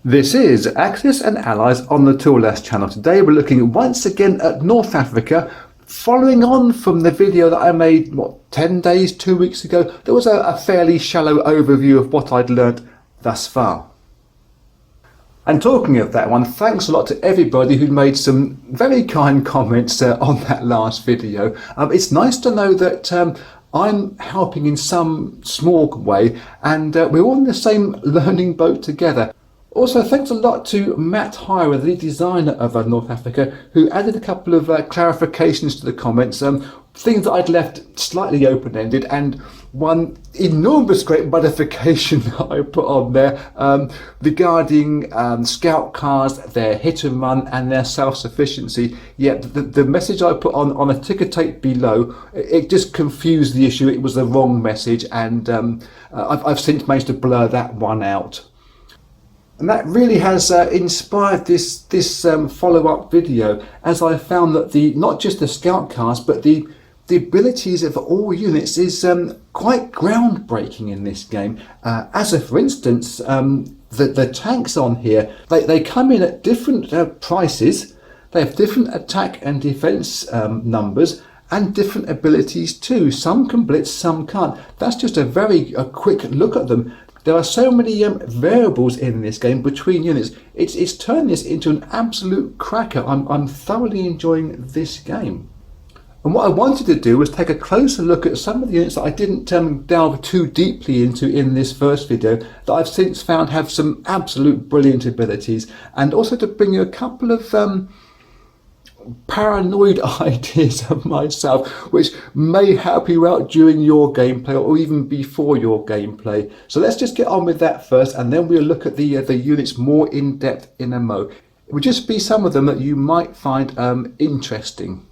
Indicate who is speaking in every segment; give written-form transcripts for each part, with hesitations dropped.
Speaker 1: This is Axis and Allies on the Tool List channel. Today we're looking once again at North Africa, following on from the video that I made, 10 days, 2 weeks ago. There was a fairly shallow overview of what I'd learnt thus far. And talking of that one, thanks a lot to everybody who made some very kind comments on that last video. It's nice to know that I'm helping in some small way, and we're all in the same learning boat together. Also, thanks a lot to Matt Hyra, the designer of North Africa, who added a couple of clarifications to the comments, things that I'd left slightly open-ended, and one enormous great modification that I put on there regarding scout cars, their hit and run and their self-sufficiency. Yeah, the message I put on a ticker tape below, it just confused the issue. It was the wrong message, and I've since managed to blur that one out. And that really has inspired this follow-up video, as I found that not just the scout cars but the abilities of all units is quite groundbreaking in this game. For instance, the tanks on here, they come in at different prices. They have different attack and defense numbers and different abilities too. Some can blitz, some can't. That's just a quick look at them. There are so many variables in this game between units. It's turned this into an absolute cracker. I'm thoroughly enjoying this game. And what I wanted to do was take a closer look at some of the units that I didn't delve too deeply into in this first video, that I've since found have some absolute brilliant abilities, and also to bring you a couple of paranoid ideas of myself, which may help you out during your gameplay or even before your gameplay. So let's just get on with that first, and then we'll look at the units more in depth in a mo. It would just be some of them that you might find interesting.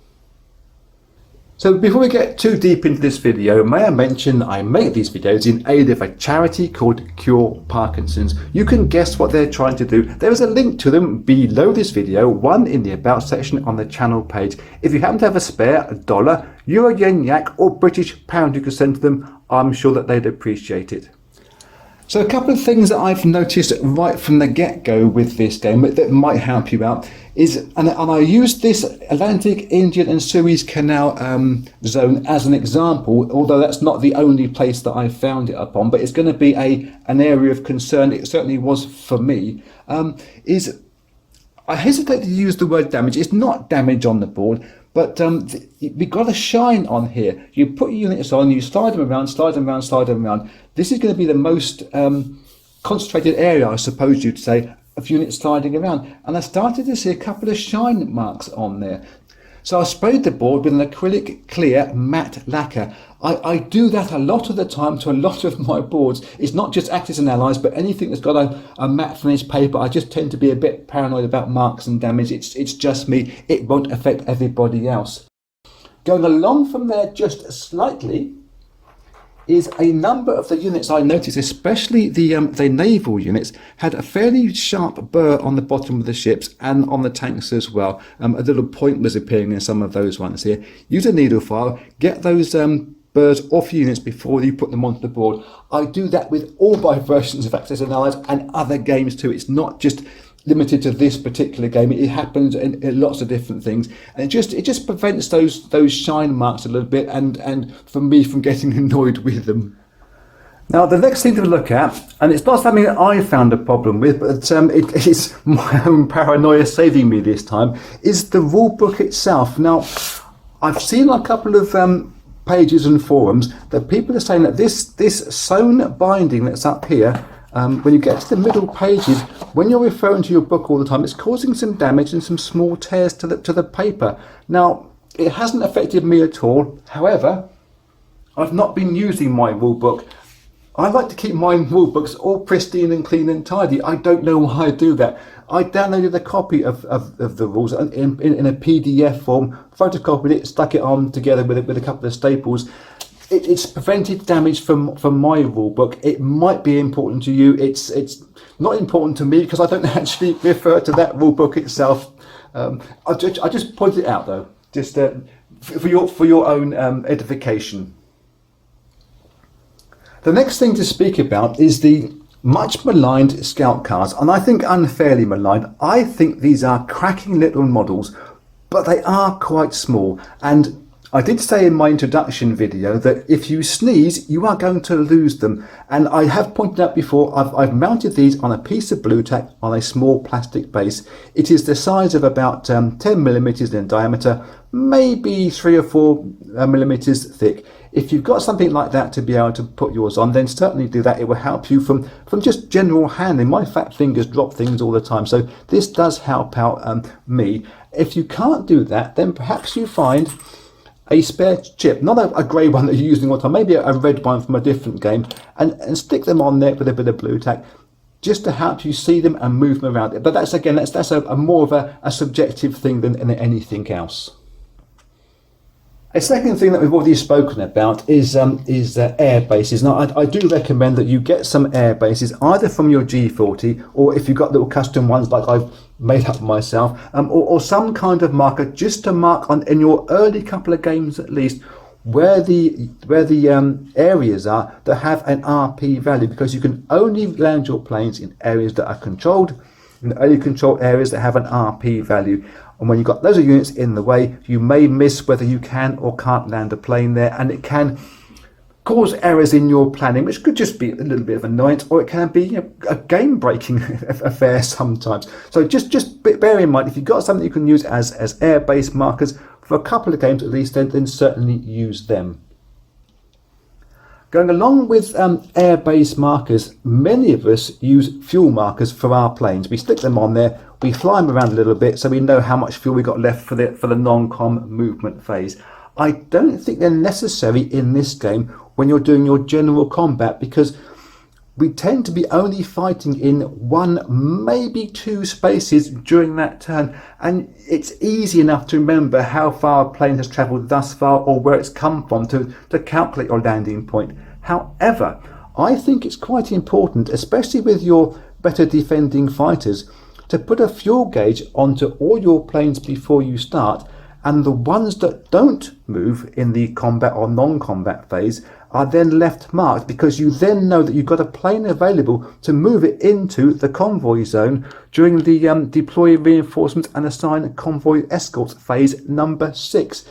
Speaker 1: So before we get too deep into this video, may I mention that I make these videos in aid of a charity called Cure Parkinson's. You can guess what they're trying to do. There is a link to them below this video, one in the About section on the channel page. If you happen to have a spare $1, Euro, Yen, Yak or British pound you could send to them, I'm sure that they'd appreciate it. So a couple of things that I've noticed right from the get-go with this game that might help you out is, and I used this Atlantic, Indian and Suez Canal zone as an example, although that's not the only place that I found it upon, but it's going to be an area of concern. It certainly was for me. I hesitate to use the word damage. It's not damage on the board, but we've got a shine on here. You put your units on, you slide them around, slide them around, slide them around. This is going to be the most concentrated area, I suppose you'd say, of units sliding around. And I started to see a couple of shine marks on there. So I sprayed the board with an acrylic clear matte lacquer. I do that a lot of the time to a lot of my boards. It's not just Axis and Allies, but anything that's got a matte finish paper. I just tend to be a bit paranoid about marks and damage. It's just me. It won't affect everybody else. Going along from there just slightly is a number of the units I noticed, especially the naval units, had a fairly sharp burr on the bottom of the ships and on the tanks as well. A little point was appearing in some of those ones here. Use a needle file, get those burrs off units before you put them onto the board. I do that with all my versions of Axis and Allies and other games too. It's not just limited to this particular game. It happens in lots of different things, and it just prevents those shine marks a little bit, and for me from getting annoyed with them. Now the next thing to look at, and it's not something that I found a problem with, but it is my own paranoia saving me this time, is the rule book itself. Now I've seen a couple of pages and forums that people are saying that this sewn binding that's up here, when you get to the middle pages, when you're referring to your book all the time, it's causing some damage and some small tears to the paper. Now, it hasn't affected me at all. However, I've not been using my rule book. I like to keep my rule books all pristine and clean and tidy. I don't know why I do that. I downloaded a copy of the rules in a PDF form, photocopied it, stuck it on together with a couple of staples. It's prevented damage from my rule book. It might be important to you. It's not important to me because I don't actually refer to that rule book itself. I just point it out though, just for your own edification. The next thing to speak about is the Much maligned scout cars, and I think unfairly maligned. I think these are cracking little models, but they are quite small. And I did say in my introduction video that if you sneeze, you are going to lose them. And I have pointed out before, I've mounted these on a piece of blue tack on a small plastic base. It is the size of about 10 millimeters in diameter, maybe 3 or 4 millimeters thick. If you've got something like that to be able to put yours on, then certainly do that. It will help you from just general handling. My fat fingers drop things all the time, so this does help out me. If you can't do that, then perhaps you find a spare chip, not a grey one that you're using all the time, maybe a red one from a different game, and stick them on there with a bit of blue tack, just to help you see them and move them around. But that's a more of a subjective thing than anything else. A second thing that we've already spoken about is air bases. Now, I do recommend that you get some air bases either from your G40, or if you've got little custom ones like I've made up myself, or some kind of marker just to mark on in your early couple of games at least where the areas are that have an RP value, because you can only land your planes in areas that are controlled, in only controlled areas that have an RP value. And when you've got loads of units in the way, you may miss whether you can or can't land a plane there, and it can cause errors in your planning, which could just be a little bit of annoyance, or it can be a game-breaking affair sometimes. So just bear in mind, if you've got something you can use as air-based markers for a couple of games at least, then certainly use them. Going along with air-based markers, many of us use fuel markers for our planes. We stick them on there, we fly them around a little bit so we know how much fuel we got left for the non-com movement phase. I don't think they're necessary in this game when you're doing your general combat, because we tend to be only fighting in 1, maybe 2 spaces during that turn, and it's easy enough to remember how far a plane has travelled thus far or where it's come from to calculate your landing point. However, I think it's quite important, especially with your better defending fighters, to put a fuel gauge onto all your planes before you start, and the ones that don't move in the combat or non-combat phase are then left marked, because you then know that you've got a plane available to move it into the convoy zone during the deploy reinforcements and assign convoy escorts phase number 6.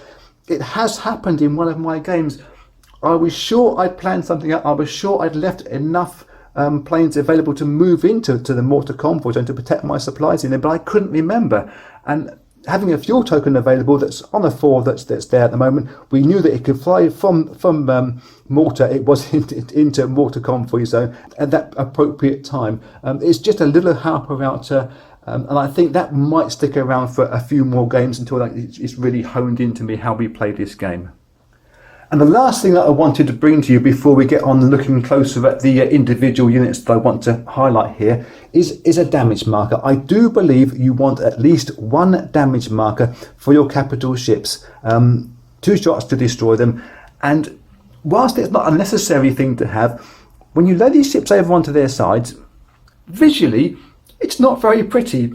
Speaker 1: It has happened in one of my games. I was sure I'd planned something out. I was sure I'd left enough planes available to move into the mortar convoy zone to protect my supplies in there, but I couldn't remember. And having a fuel token available that's on a 4 that's there at the moment, we knew that it could fly from mortar. It was into mortar convoy zone at that appropriate time. It's just a little help out, and I think that might stick around for a few more games until it's really honed into me how we play this game. And the last thing that I wanted to bring to you before we get on looking closer at the individual units that I want to highlight here is a damage marker. I do believe you want at least 1 damage marker for your capital ships, 2 shots to destroy them. And whilst it's not a necessary thing to have, when you lay these ships over onto their sides, visually it's not very pretty.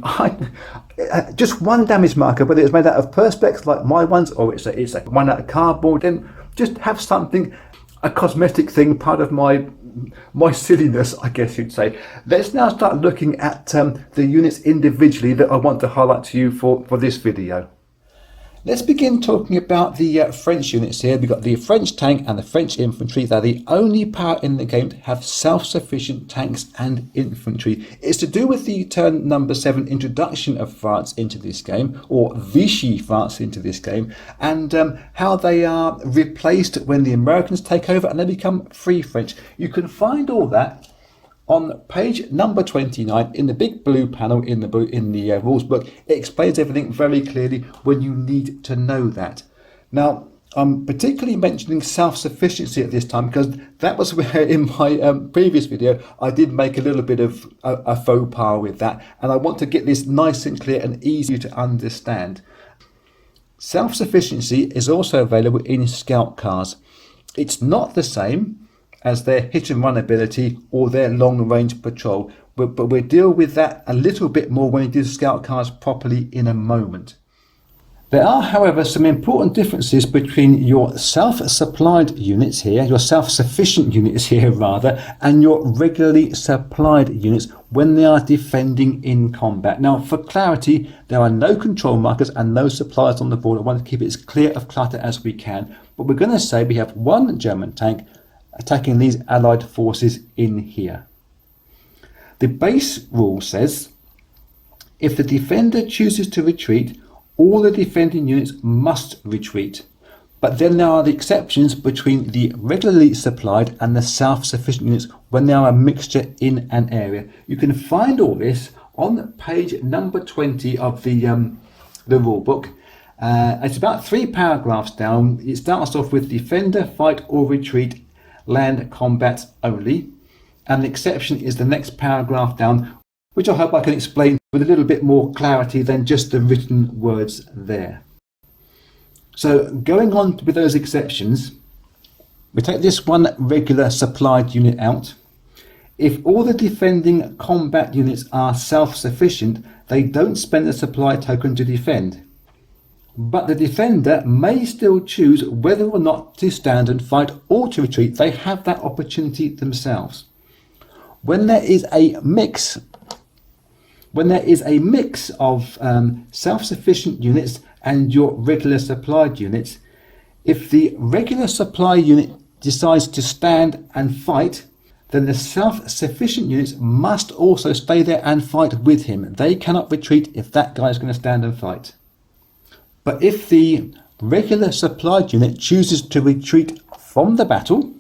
Speaker 1: Just 1 damage marker, whether it's made out of perspex like my ones, or it's a one out of cardboard, then just have something, a cosmetic thing, part of my silliness, I guess you'd say. Let's now start looking at the units individually that I want to highlight to you for this video. Let's begin talking about the French units here. We've got the French tank and the French infantry. They're the only power in the game to have self-sufficient tanks and infantry. It's to do with the turn number 7 introduction of France into this game, or Vichy France into this game, and how they are replaced when the Americans take over and they become Free French. You can find all that on page number 29 in the big blue panel in the rules book. It explains everything very clearly when you need to know that. Now, I'm particularly mentioning self-sufficiency at this time because that was where in my previous video I did make a little bit of a faux pas with that, and I want to get this nice and clear and easy to understand. Self-sufficiency is also available in scout cars. It's not the same as their hit and run ability or their long range patrol, but we'll deal with that a little bit more when we do scout cars properly in a moment. There are, however, some important differences between your self-supplied units here, your self-sufficient units here rather, and your regularly supplied units when they are defending in combat. Now, for clarity, there are no control markers and no supplies on the board. I want to keep it as clear of clutter as we can. But we're going to say we have one German tank attacking these Allied forces in here. The base rule says, if the defender chooses to retreat, all the defending units must retreat. But then there are the exceptions between the regularly supplied and the self-sufficient units when they are a mixture in an area. You can find all this on page number 20 of the rule book. It's about 3 paragraphs down. It starts off with defender, fight or retreat, land combat only. And the exception is the next paragraph down, which I hope I can explain with a little bit more clarity than just the written words there. So going on with those exceptions, we take this one regular supplied unit out. If all the defending combat units are self-sufficient, they don't spend a supply token to defend. But the defender may still choose whether or not to stand and fight or to retreat. They have that opportunity themselves. When there is a mix of self-sufficient units and your regular supplied units, if the regular supply unit decides to stand and fight, then the self-sufficient units must also stay there and fight with him. They cannot retreat if that guy is going to stand and fight. But if the regular supplied unit chooses to retreat from the battle,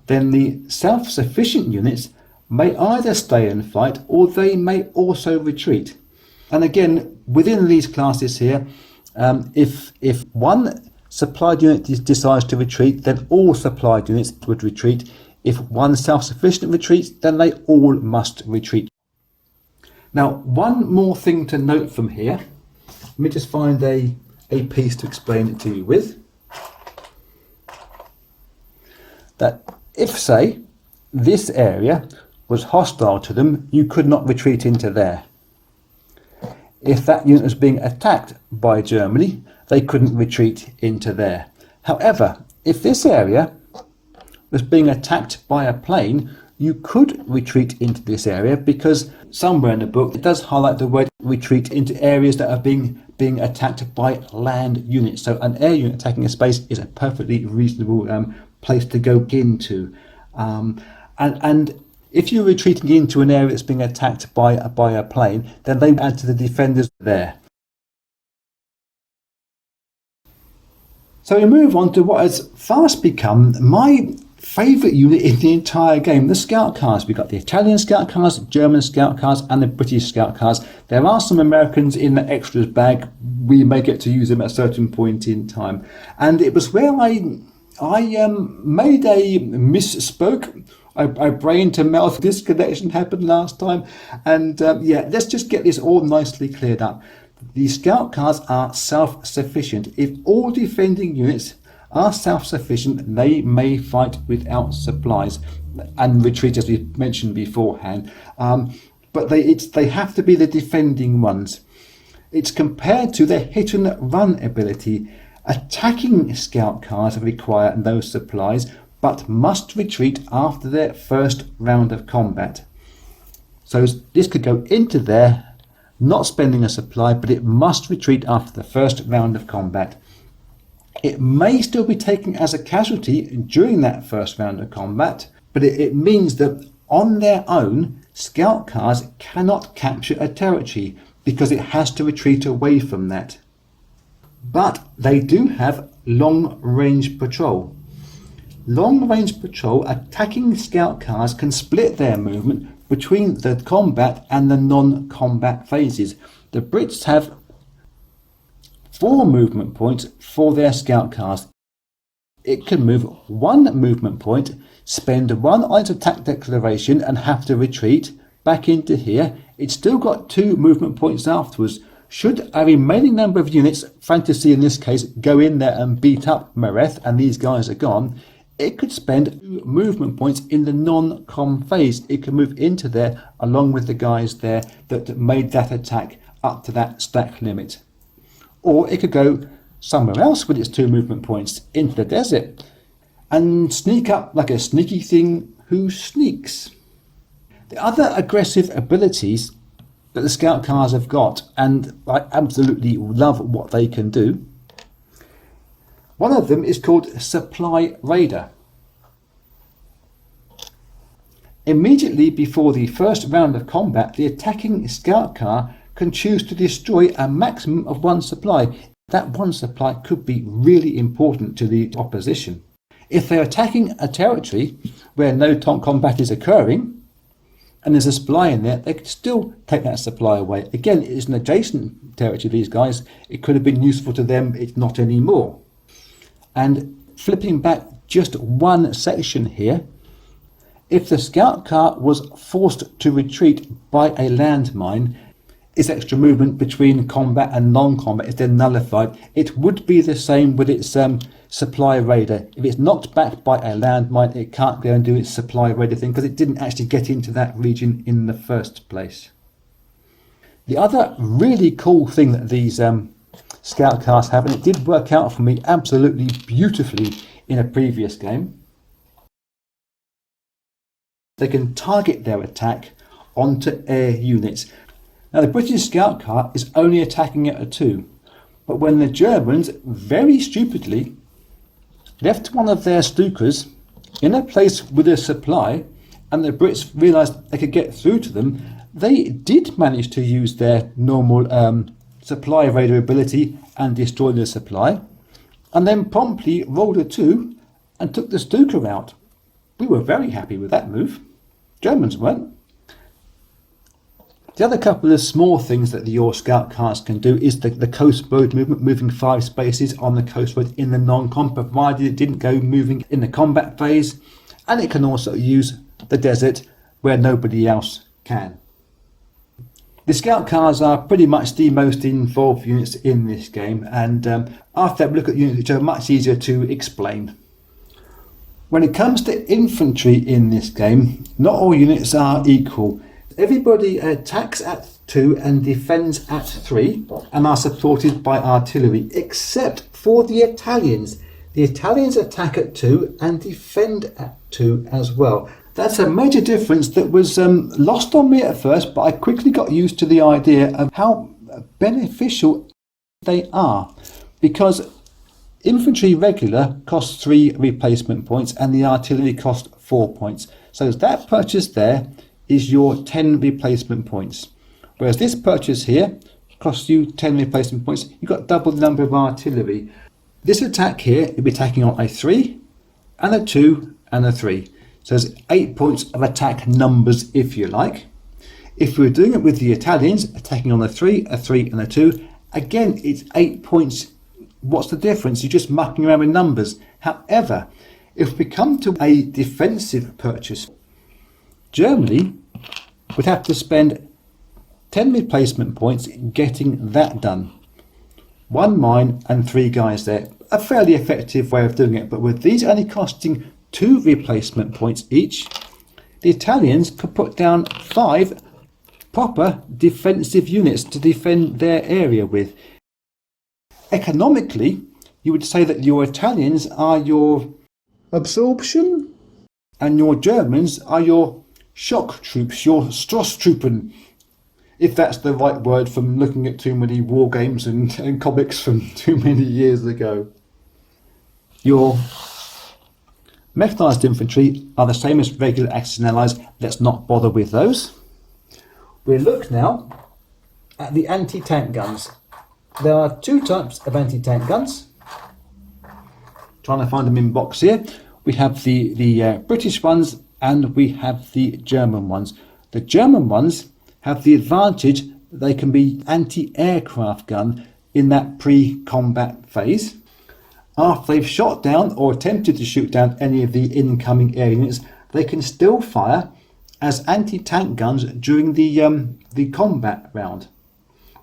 Speaker 1: then the self-sufficient units may either stay and fight or they may also retreat. And again, within these classes here, if one supplied unit decides to retreat, then all supplied units would retreat. If one self-sufficient retreats, then they all must retreat. Now, one more thing to note from here. Let me just find a piece to explain it to you with. That if, say, this area was hostile to them, you could not retreat into there. If that unit was being attacked by Germany, they couldn't retreat into there. However, if this area was being attacked by a plane, you could retreat into this area, because somewhere in the book it does highlight the word retreat into areas that are being attacked by land units. So an air unit attacking a space is a perfectly reasonable place to go into. And if you're retreating into an area that's being attacked by a plane, then they add to the defenders there. So we move on to what has fast become my favourite unit in the entire game, the scout cars. We've got the Italian scout cars, German scout cars and the British scout cars. There are some Americans in the extras bag. We may get to use them at a certain point in time. And it was where I made a misspoke. I brain to mouth disconnection happened last time. And yeah, let's just get this all nicely cleared up. The scout cars are self-sufficient. If all defending units are self-sufficient, they may fight without supplies and retreat, as we mentioned beforehand. But they have to be the defending ones. It's compared to their hit and run ability. Attacking scout cars require no supplies, but must retreat after their first round of combat. So this could go into there, not spending a supply, but it must retreat after the first round of combat. It may still be taken as a casualty during that first round of combat, but it means that on their own, scout cars cannot capture a territory because it has to retreat away from that. But they do have long-range patrol. Long-range patrol attacking scout cars can split their movement between the combat and the non-combat phases. The Brits have 4 movement points for their scout cars. It can move 1 movement point, spend 1 on its attack declaration and have to retreat back into here. It's still got 2 movement points afterwards. Should a remaining number of units, fantasy in this case, go in there and beat up Mareth and these guys are gone, it could spend 2 movement points in the non-com phase. It can move into there along with the guys there that made that attack up to that stack limit. or it could go somewhere else with its 2 movement points into the desert and sneak up like a sneaky thing who sneaks. The other aggressive abilities that the scout cars have got, and I absolutely love what they can do, one of them is called Supply Raider. Immediately before the first round of combat, the attacking scout car can choose to destroy a maximum of 1 supply. That 1 supply could be really important to the opposition. If they're attacking a territory where no combat is occurring, and there's a supply in there, they could still take that supply away. Again, it's an adjacent territory, these guys. It could have been useful to them, it's not anymore. And flipping back just 1 section here, if the scout car was forced to retreat by a landmine, its extra movement between combat and non-combat is then nullified. It would be the same with its supply raider. If it's knocked back by a landmine, it can't go and do its supply raider thing because it didn't actually get into that region in the first place. The other really cool thing that these scout cars have, and it did work out for me absolutely beautifully in a previous game, they can target their attack onto air units. Now the British scout car is only attacking at a 2, but when the Germans very stupidly left one of their Stukas in a place with a supply and the Brits realised they could get through to them, they did manage to use their normal supply raider ability and destroy the supply, and then promptly rolled a 2 and took the Stuka out. We were very happy with that move. Germans weren't. The other couple of small things that your scout cars can do is the coast road movement, moving 5 spaces on the coast road in the non-combat, provided it didn't go moving in the combat phase, and it can also use the desert where nobody else can. The scout cars are pretty much the most involved units in this game, and after that we look at units which are much easier to explain. When it comes to infantry in this game, not all units are equal. Everybody attacks at 2 and defends at 3 and are supported by artillery, except for the Italians. The Italians attack at 2 and defend at 2 as well. That's a major difference that was lost on me at first, but I quickly got used to the idea of how beneficial they are, because infantry regular costs 3 replacement points and the artillery costs 4 points. So that purchase there is your 10 replacement points. Whereas this purchase here costs you 10 replacement points. You've got double the number of artillery. This attack here, you'll be attacking on a 3 and a 2 and a 3. So there's 8 points of attack numbers, if you like. If we're doing it with the Italians, attacking on a 3 and a 2, again, it's 8 points. What's the difference? You're just mucking around with numbers. However, if we come to a defensive purchase, Germany would have to spend 10 replacement points getting that done. 1 mine and 3 guys there. A fairly effective way of doing it, but with these only costing 2 replacement points each, the Italians could put down 5 proper defensive units to defend their area with. Economically, you would say that your Italians are your absorption and your Germans are your shock troops, your Strasstruppen, if that's the right word from looking at too many war games and comics from too many years ago. Your mechanised infantry are the same as regular Axis and Allies. Let's not bother with those. We look now at the anti-tank guns. There are 2 types of anti-tank guns. Trying to find them in box here. We have the British ones and we have the German ones. The German ones have the advantage that they can be anti-aircraft gun in that pre-combat phase. After they've shot down or attempted to shoot down any of the incoming air units, they can still fire as anti-tank guns during the combat round,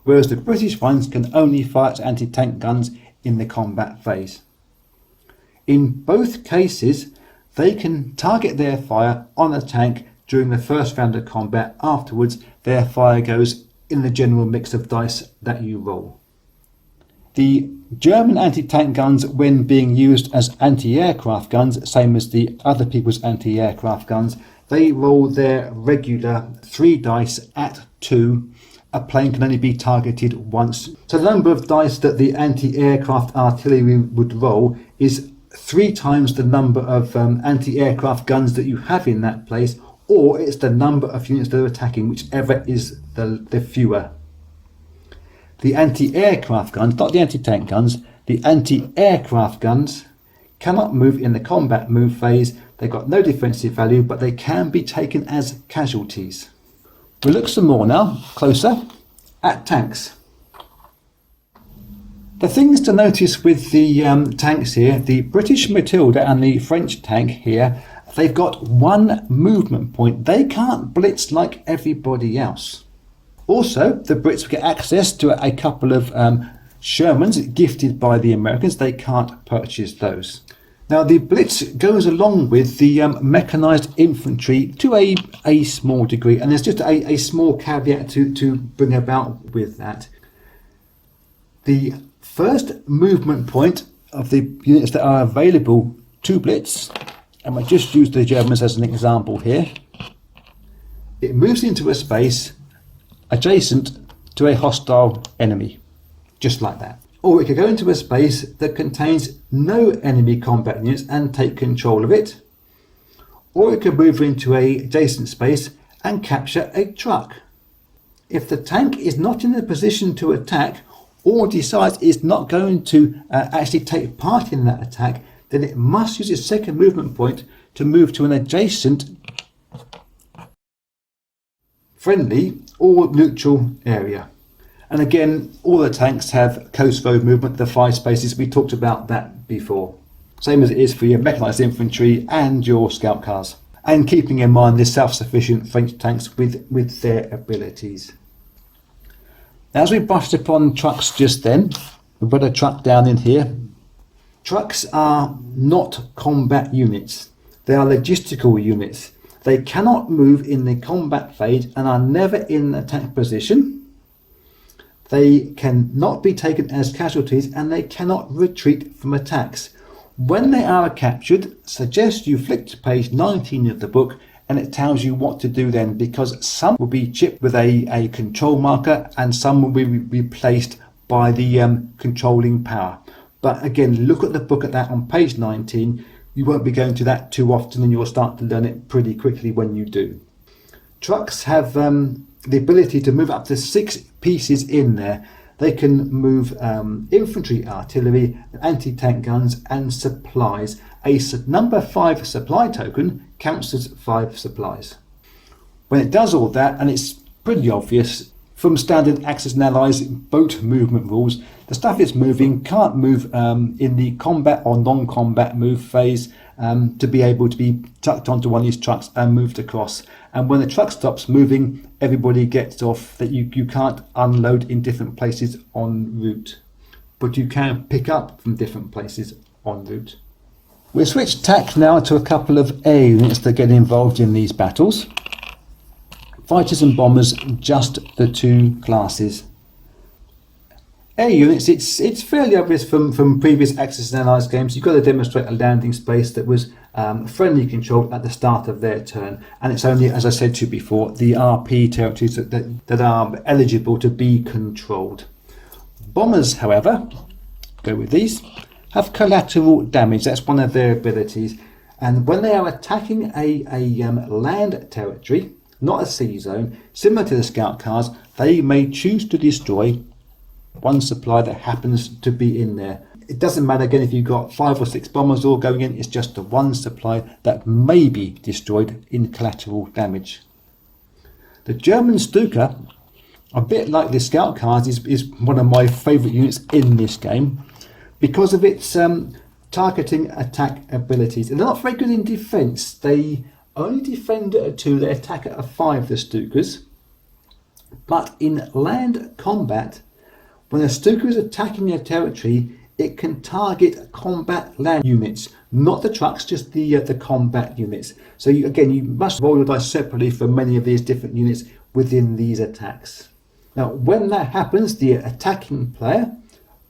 Speaker 1: whereas the British ones can only fire as anti-tank guns in the combat phase. In both cases, they can target their fire on a tank during the first round of combat. Afterwards, their fire goes in the general mix of dice that you roll. The German anti-tank guns, when being used as anti-aircraft guns, same as the other people's anti-aircraft guns, they roll their regular 3 dice at 2. A plane can only be targeted once. So the number of dice that the anti-aircraft artillery would roll is 3 times the number of anti-aircraft guns that you have in that place, or it's the number of units that are attacking, whichever is the fewer. The anti-aircraft guns, not the anti-tank guns, the anti-aircraft guns cannot move in the combat move phase. They've got no defensive value, but they can be taken as casualties. We'll look some more now, closer, at tanks. The things to notice with the tanks here, the British Matilda and the French tank here, they've got 1 movement point. They can't blitz like everybody else. Also, the Brits will get access to a couple of Shermans gifted by the Americans. They can't purchase those. Now, the Blitz goes along with the mechanised infantry to a small degree, and there's just a small caveat to bring about with that. The first movement point of the units that are available to Blitz, and we'll just use the Germans as an example here, it moves into a space adjacent to a hostile enemy, just like that. Or it could go into a space that contains no enemy combat units and take control of it. Or it could move into a adjacent space and capture a truck. If the tank is not in a position to attack, or decides it's not going to actually take part in that attack, then it must use its second movement point to move to an adjacent friendly or neutral area. And again, all the tanks have coast road movement, the 5 spaces. We talked about that before. Same as it is for your mechanised infantry and your scout cars. And keeping in mind the self-sufficient French tanks with their abilities. Now, as we brushed upon trucks just then, we've got a truck down in here. Trucks are not combat units. They are logistical units. They cannot move in the combat phase and are never in attack position. They cannot be taken as casualties, and they cannot retreat from attacks. When they are captured, suggest you flick to page 19 of the book, and it tells you what to do then, because some will be chipped with a control marker and some will be replaced by the controlling power. But again, look at the book at that on page 19. You won't be going to that too often, and you'll start to learn it pretty quickly when you do. Trucks have the ability to move up to 6 pieces in there. They can move infantry, artillery, anti-tank guns and supplies. A number 5 supply token counts as 5 supplies. When it does all that, and it's pretty obvious from standard Axis and Allies boat movement rules, the stuff it's moving can't move in the combat or non-combat move phase to be able to be tucked onto one of these trucks and moved across. And when the truck stops moving, everybody gets off. That you can't unload in different places en route, but you can pick up from different places en route. We'll switch tack now to a couple of air units that get involved in these battles. Fighters and bombers, just the 2 classes. Air units, it's fairly obvious from previous Axis and Allies games. You've got to demonstrate a landing space that was friendly controlled at the start of their turn, and it's only, as I said to you before, the RP territories that are eligible to be controlled. Bombers, however, go with these, have collateral damage. That's one of their abilities, and when they are attacking a land territory, not a sea zone, similar to the scout cars, they may choose to destroy one supply that happens to be in there. It doesn't matter again if you've got 5 or 6 bombers all going in, it's just the one supply that may be destroyed in collateral damage. The German Stuka, a bit like the scout cars, is one of my favourite units in this game because of its targeting attack abilities. And they're not very good in defence. They only defend at a 2, they attack at a 5, the Stukas. But in land combat, when a Stuka is attacking a territory, it can target combat land units, not the trucks, just the combat units. So you must roll your dice separately for many of these different units within these attacks. Now, when that happens, the attacking player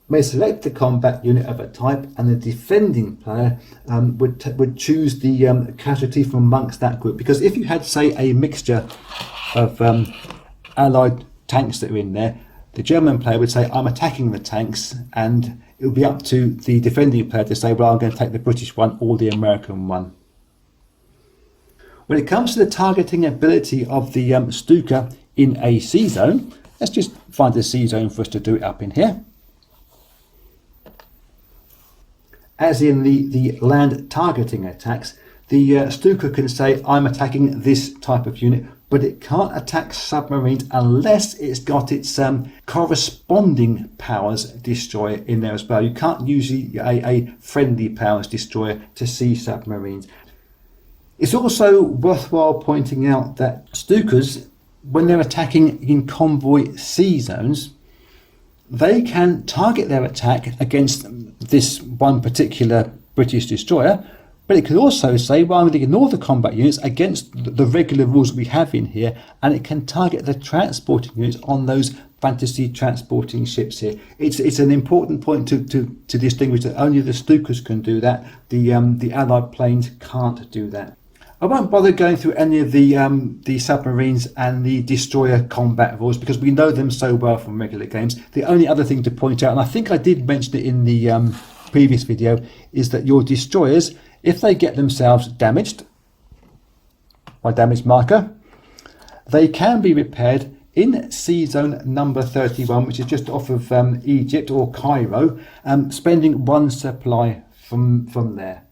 Speaker 1: may select the combat unit of a type, and the defending player would choose the casualty from amongst that group. Because if you had, say, a mixture of allied tanks that are in there, the German player would say, I'm attacking the tanks, and it would be up to the defending player to say, well, I'm going to take the British one or the American one. When it comes to the targeting ability of the Stuka in a C zone, let's just find a C zone for us to do it up in here. As in the land targeting attacks, the Stuka can say, I'm attacking this type of unit, but it can't attack submarines unless it's got its corresponding powers destroyer in there as well. You can't use a friendly powers destroyer to see submarines. It's also worthwhile pointing out that Stukas, when they're attacking in convoy C zones, they can target their attack against this one particular British destroyer, but it could also say, well, I'm going to ignore the combat units against the regular rules we have in here, and it can target the transporting units on those fantasy transporting ships here. It's an important point to distinguish that only the Stukas can do that. The Allied planes can't do that. I won't bother going through any of the submarines and the destroyer combat rules because we know them so well from regular games. The only other thing to point out, and I think I did mention it in the previous video, is that your destroyers, if they get themselves damaged by damage marker, they can be repaired in C zone number 31, which is just off of Egypt or Cairo, spending one supply from there.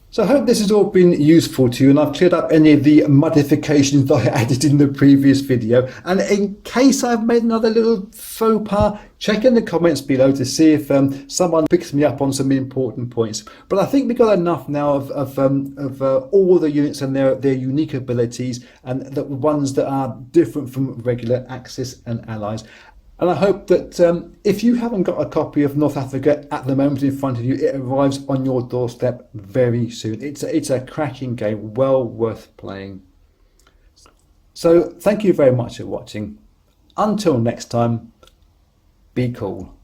Speaker 1: So I hope this has all been useful to you, and I've cleared up any of the modifications that I added in the previous video. And in case I've made another little faux pas, check in the comments below to see if someone picks me up on some important points. But I think we've got enough now of all the units and their unique abilities, and the ones that are different from regular Axis and Allies. And I hope that if you haven't got a copy of North Africa at the moment in front of you, it arrives on your doorstep very soon. It's a cracking game, well worth playing. So thank you very much for watching. Until next time, be cool.